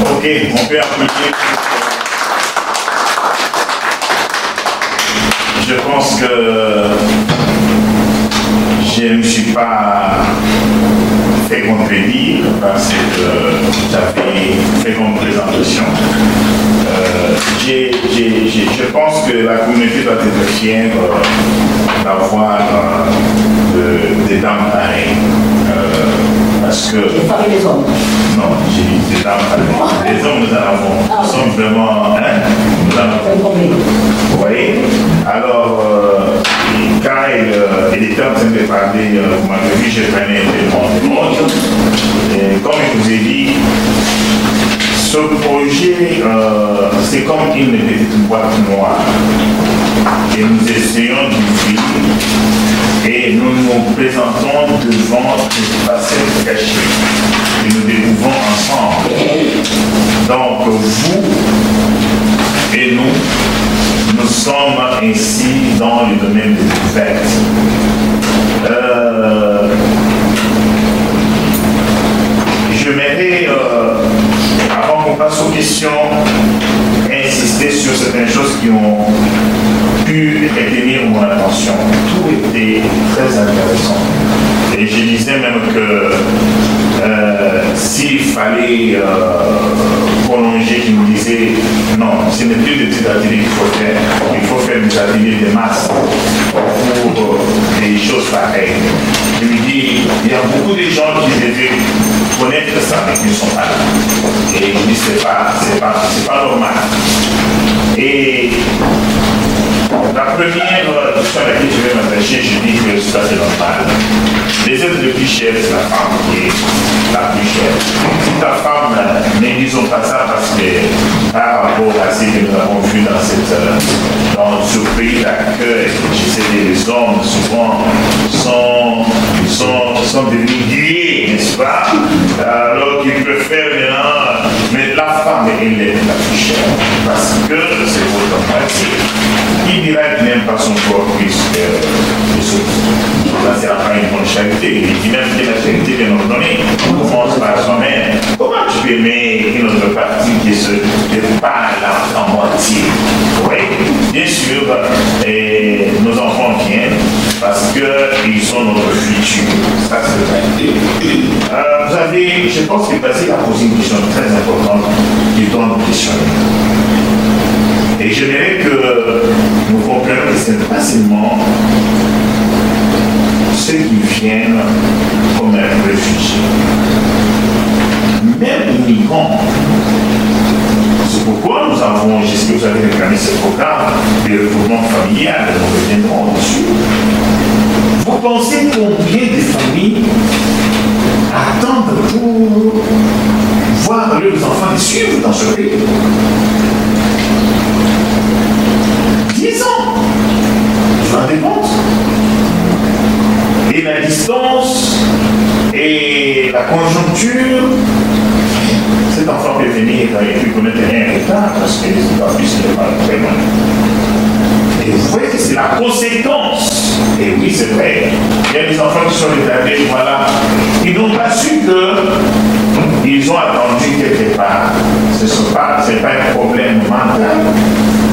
Ok, on peut applaudir. Je pense que je ne me suis pas fait contredire parce que j'avais fait comme présentation. Je pense que la communauté doit être fière d'avoir des dames pareilles. Parce que... J'ai parlé des hommes. Non, j'ai dit des dames pareilles. Les hommes, nous en avons. Nous sommes vraiment... Hein, nous en avons. Vous voyez? Alors, quand il était en train de parler, vous m'avez vu, je prenais le monde. Et comme je vous ai dit, ce projet, c'est comme une petite boîte noire. Et nous essayons d'ouvrir et nous nous présentons devant une facette cachée. Et nous découvrons ensemble. Donc, vous et nous sommes ainsi dans le domaine de découverte. J'aimerais, avant qu'on passe aux questions, insister sur certaines choses qui ont pu retenir mon attention. Tout était très intéressant. Et je disais même que s'il fallait prolonger, je me disais, non, ce n'est plus des petits ateliers qu'il faut faire. Il faut faire des ateliers de masse pour des choses pareilles. Je me dis, il y a beaucoup de gens qui devaient connaître ça, mais qui ne sont pas là. Et je dis, c'est pas normal. Et la première sur laquelle je vais m'attacher, je dis que ça c'est normal. Les êtres les plus chers, c'est la femme qui est la plus chère. Si ta femme, ne disons pas ça parce que par rapport à ce que nous avons vu dans ce pays d'accueil, je sais que les hommes souvent sont devenus guerriers, n'est-ce pas? Alors qu'ils préfèrent maintenant, mais la femme elle est la plus chère parce que c'est votre pratique. Qui dira qu'il n'aime pas son corps plus que les autres? Ça, c'est pas une bonne charité. Il dit même que la charité vient nous donner. On commence par soi-même. Comment tu peux aimer une autre partie qui se parle en moitié? Oui, bien sûr, nos enfants viennent parce qu'ils sont notre futur. Ça, c'est vrai. Vous avez, je pense que Basile a posé une question très importante qui doit nous questionner. Et j'aimerais que nous comprenions que ce n'est pas seulement ceux qui viennent comme réfugiés. Même les migrants. C'est pourquoi nous avons, j'espère que vous avez réclamé ce programme de regroupement familial, nous reviendrons dessus. Vous pensez combien de familles attendent pour voir leurs enfants suivre dans ce pays? 10 ans. Vous vous rendez compte? Et la distance et la conjoncture, cet enfant peut venir et puis connaître un retard parce que les papiers ne pas très loin. Et vous voyez que c'est la conséquence. Et oui, c'est vrai. Il y a des enfants qui sont retardés, voilà. Ils n'ont pas su qu'ils ont attendu quelque part. Ce n'est pas un problème mental,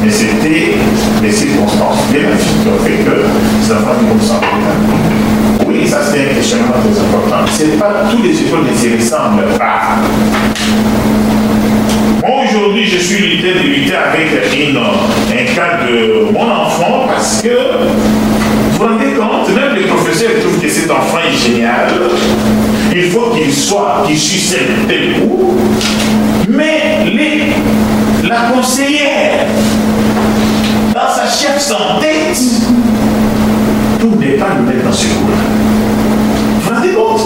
mais c'était les circonstances de la vie qui ont fait que les enfants ne sont pas retardés. Oui, ça c'est un questionnement très important. Ce n'est pas tous les écoles qui se ressemblent pas. Moi aujourd'hui, je suis lutté de lutter avec un cas de mon enfant parce que vous vous rendez compte, même les professeurs trouvent que cet enfant est génial. Il faut qu'il suisse tel coup. Mais la conseillère, dans sa chef sans tête, tout n'est pas le mettre dans ce cours-là. Vous vous rendez compte?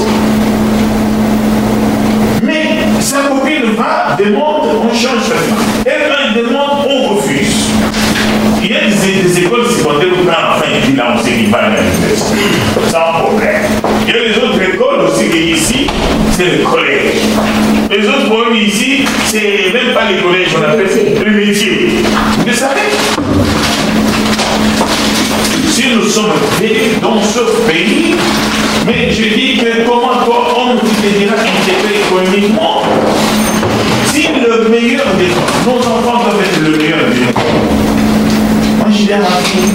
Mais sa copine va, demande, on change maintenant. Et quand il demande, on refuse. Il y a des écoles secondaires où quand l'enfant est dit là, on sait qu'il va à l'université. Sans problème. Il y a les autres écoles aussi qui ici, c'est le collège. Les autres problèmes ici, c'est même pas les collèges, on appelle le métier. Vous le savez? Si nous sommes venus dans ce pays, mais je dis que comment toi, homme, tu te diras intégré économiquement? Si le Nos enfants doivent être le meilleur de nous. Moi, je l'ai appris.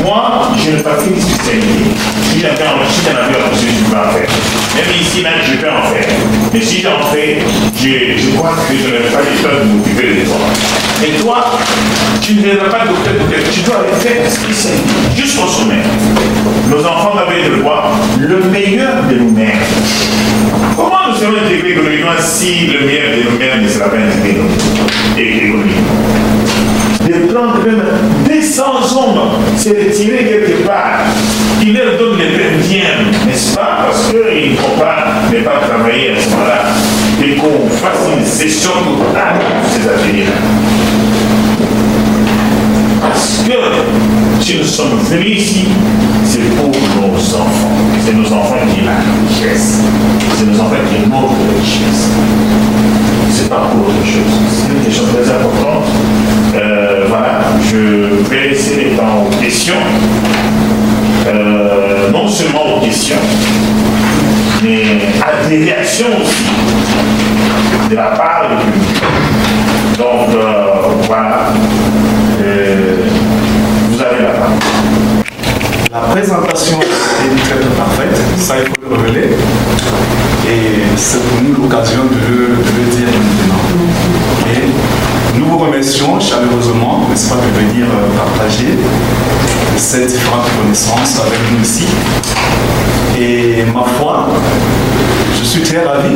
Moi, je n'ai pas fait une spécialité. Si j'en avais en plus, je peux en faire. Même ici, même, je peux en faire. Mais si j'en fais, je crois que je n'ai pas le temps de m'occuper de toi. Et toi, tu ne seras pas docteur, tu dois aller faire une spécialité jusqu'au sommet. Nos enfants doivent être quoi? Le meilleur de nous-mêmes. Comment nous serons intégrés économiquement si le meilleur de nous-mêmes ne sera pas intégré économiquement? De prendre même 200 hommes, c'est de tirer quelque part, qui leur donne les mêmes biens, n'est-ce pas? Parce qu'il ne faut pas ne pas travailler à ce moment-là, et qu'on fasse une session totale de ces ateliers-là. Parce que si nous sommes venus ici, c'est pour nos enfants. C'est nos enfants qui ont la richesse. C'est nos enfants qui ont notre richesse. C'est pas pour autre chose. C'est une question très importante. Voilà, je vais laisser les temps aux questions. Non seulement aux questions, mais à des réactions aussi de la part du public. Donc, voilà. Vous avez la parole. La présentation est très parfaite, ça il faut le révéler. Et c'est pour nous l'occasion de le dire maintenant. Et nous vous remercions chaleureusement, n'est-ce pas, de venir partager ces différentes connaissances avec nous ici. Et ma foi, je suis très ravi,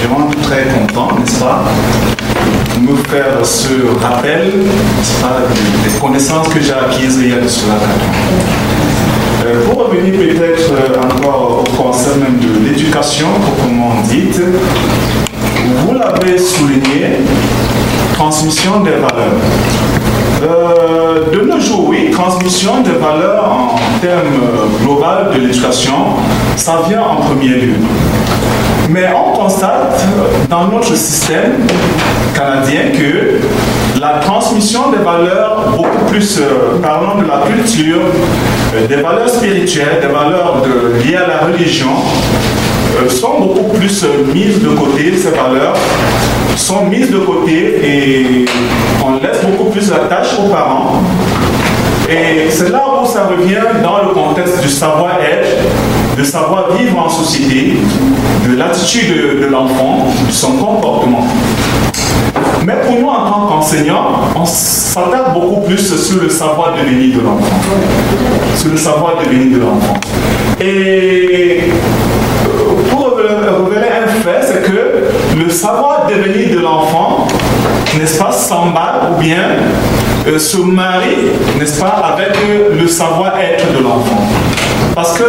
je rends très content, n'est-ce pas, de me faire ce rappel, n'est-ce pas, des connaissances que j'ai acquises il y a de cela 4 ans. Pour revenir peut-être encore au concept même de l'éducation, proprement dite, vous l'avez souligné, transmission des valeurs. De nos jours, oui, transmission des valeurs en termes global de l'éducation, ça vient en premier lieu. Mais on constate dans notre système canadien que la transmission des valeurs, beaucoup plus parlant de la culture, des valeurs spirituelles, des valeurs liées à la religion, sont beaucoup plus mises de côté, ces valeurs sont mises de côté et on laisse beaucoup plus la tâche aux parents. Et c'est là où ça revient dans le contexte du savoir-être, de savoir-vivre en société, de l'attitude de l'enfant, de son comportement. Mais pour nous, en tant qu'enseignants, on s'attarde beaucoup plus sur le savoir-devenir de l'enfant. Sur le savoir-devenir de l'enfant. Et pour révéler un fait, c'est que le savoir-devenir de l'enfant, n'est-ce pas, s'emballe ou bien se marie, n'est-ce pas, avec le savoir-être de l'enfant. Parce que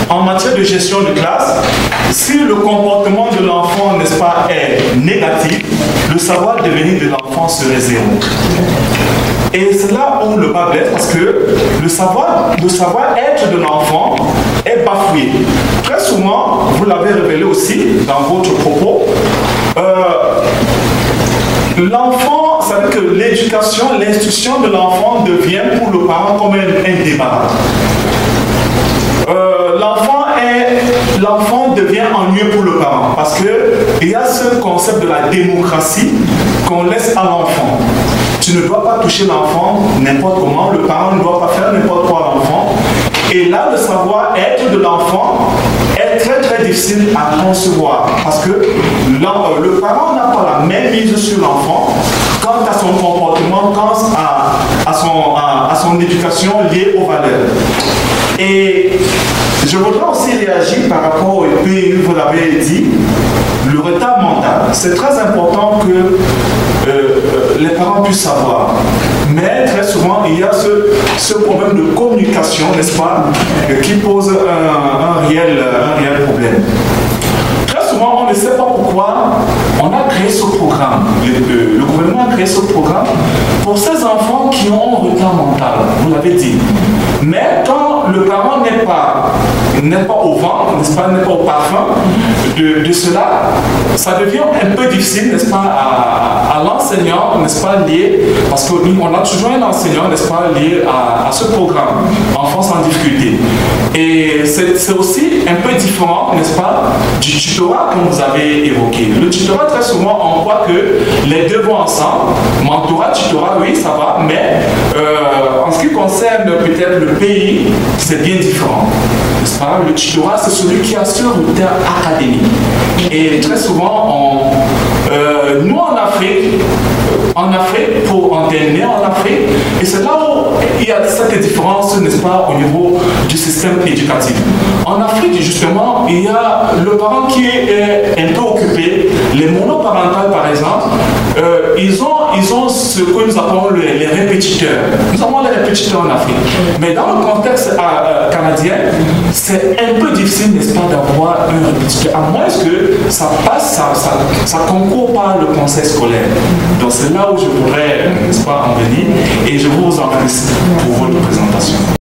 en matière de gestion de classe, si le comportement de l'enfant, n'est-ce pas, est négatif, le savoir-devenir de l'enfant serait zéro. Et c'est là où le bas blesse, parce que le savoir-être de l'enfant est bafoué. Très souvent, vous l'avez révélé aussi dans votre propos, l'enfant, ça veut dire que l'éducation, l'instruction de l'enfant devient pour le parent comme un débat. L'enfant devient ennuyeux pour le parent parce qu'il y a ce concept de la démocratie qu'on laisse à l'enfant. Tu ne dois pas toucher l'enfant n'importe comment, le parent ne doit pas faire n'importe quoi à l'enfant. Et là, le savoir-être de l'enfant est très très difficile à concevoir parce que le parent n'a pas la même mise sur l'enfant quant à son comportement, quant à son éducation liée aux valeurs. Et je voudrais aussi réagir par rapport au pays, vous l'avez dit, le retard mental. C'est très important que les parents puissent savoir. Mais très souvent, il y a ce problème de communication, n'est-ce pas, qui pose un réel problème. Très souvent, on ne sait pas pourquoi on a créé ce programme. Le gouvernement a créé ce programme pour ces enfants qui ont un retard mental, vous l'avez dit. Mais quand le parent n'est pas au vent, n'est-ce pas, n'est pas au parfum de cela, ça devient un peu difficile, n'est-ce pas, à l'enseignant, n'est-ce pas, lié, parce qu'on a toujours un enseignant, n'est-ce pas, lié à ce programme, enfance en difficulté. Et c'est aussi un peu différent, n'est-ce pas, du tutorat que vous avez évoqué. Le tutorat, très souvent, on croit que Les deux vont ensemble. Mentorat, tutorat, oui, ça va, mais en ce qui concerne peut-être le pays, c'est bien différent. N'est-ce pas? Le tutorat, c'est celui qui assure le terme académique. Et très souvent, nous en Afrique, on est né en Afrique, et c'est là où il y a cette différence, n'est-ce pas, au niveau du système éducatif. En Afrique, justement, il y a le parent qui est un peu occupé. Les monoparentales, par exemple, ils ont ce que nous appelons les répétiteurs. Nous avons les répétiteurs en Afrique. Mais dans le contexte canadien, c'est un peu difficile, n'est-ce pas, d'avoir un répétiteur, à moins que ça passe, ça concourt par le conseil scolaire. Donc c'est là où je voudrais, n'est-ce pas, en venir, et je vous en remercie pour votre présentation.